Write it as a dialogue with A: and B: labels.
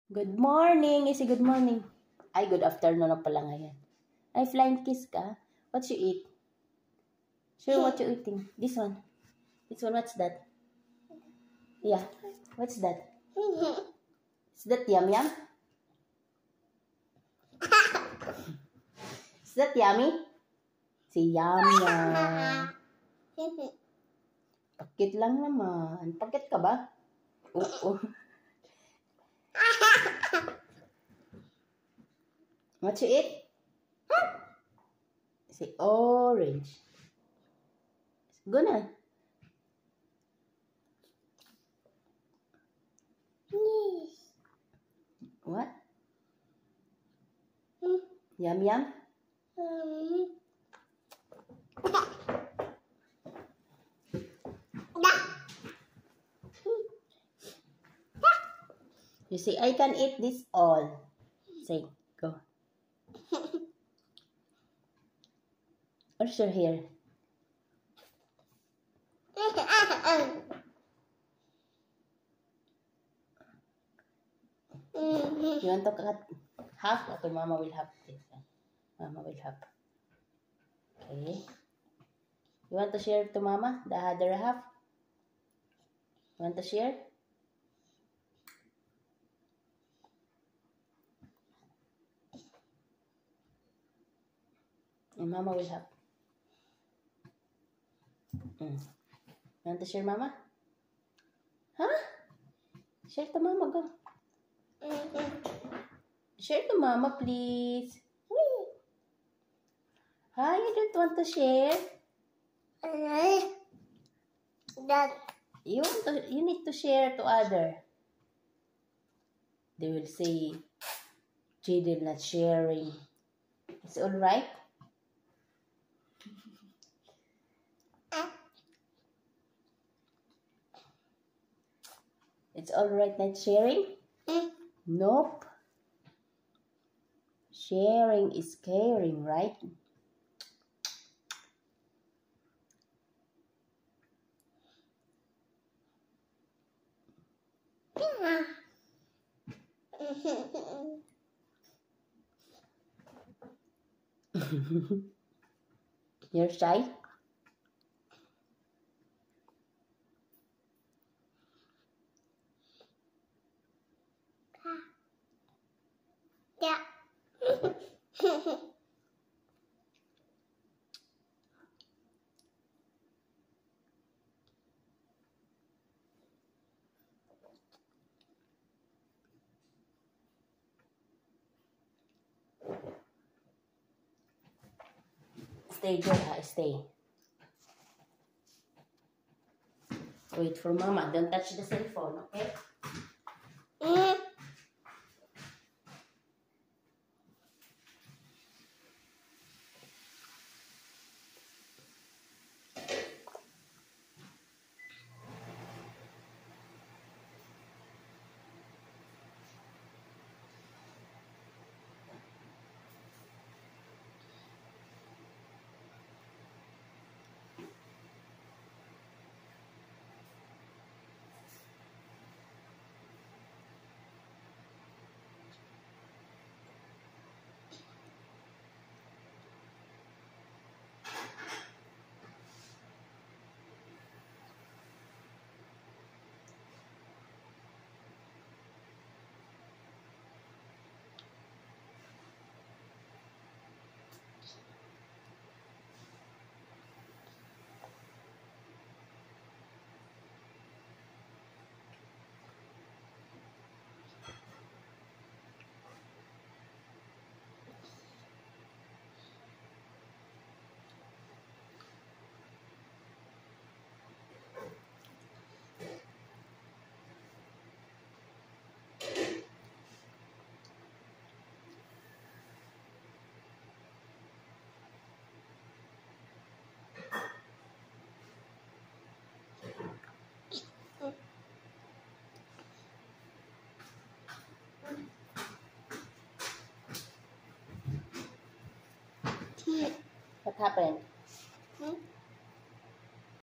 A: Good morning. Isi good morning. Ay, good afternoon na pala ngayon. Ay, flying kiss ka? What you eat? Sure, what you eating? This one. This one, what's that? Yeah. What's that? Is that yum yum? Is that yummy? Si yum yum. Pakit lang naman. Pakit ka ba? Oo. What you eat? Si orange. Go na. What? Yum yum? You say, I can eat this all. Say, go. What's your hair? You want to cut half? Okay, Mama will have this. Mama will have. Okay. You want to share to Mama the other half? You want to share? And Mama will have. You want to share, Mama? Huh? Share to Mama, go. Share to Mama, please. Hi, you don't want to share?
B: That
A: You need to share to other. They will say, Jaden not sharing. It's all right. It's all right not sharing? Nope. Sharing is caring, right? You're shy?
B: yeah.
A: Stay good, stay. Wait for Mama. Don't touch the cell phone, okay? What happened?